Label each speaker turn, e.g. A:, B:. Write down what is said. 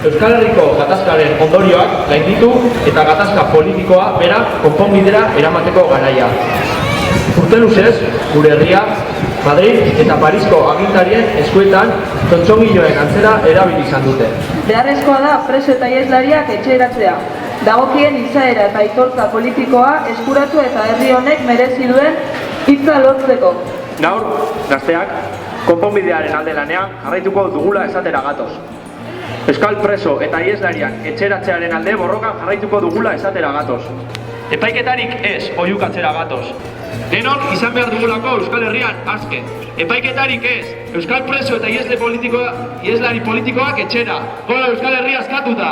A: Euskal Herriko gatazkaren ondorioak gainditu eta gatazka politikoa bera konponbidera eramateko garaia. Urte luzez, gure herria, Madrid eta Parisko agintarien eskuetan tontxongiloen antzera erabili izan dute.
B: Beharrezkoa da preso eta ieslariak etxeratzea. Dagokien izaera eta aitortza politikoa eskuratu eta herri honek merezi duen hitza lortzeko.
C: Gaur, gazteak, konponbidearen alde lanean jarraituko dugula esatera gatoz. Euskal preso eta ieslariak etxeratzearen alde borrokan jarraituko dugula esatera gatoz. Epaiketarik ez oihukatzera gatoz. Denok izan behar dugulako Euskal Herrian azken. Epaiketarik ez, Euskal preso eta ieslari politikoak etxera. Gola Euskal Herria askatuta!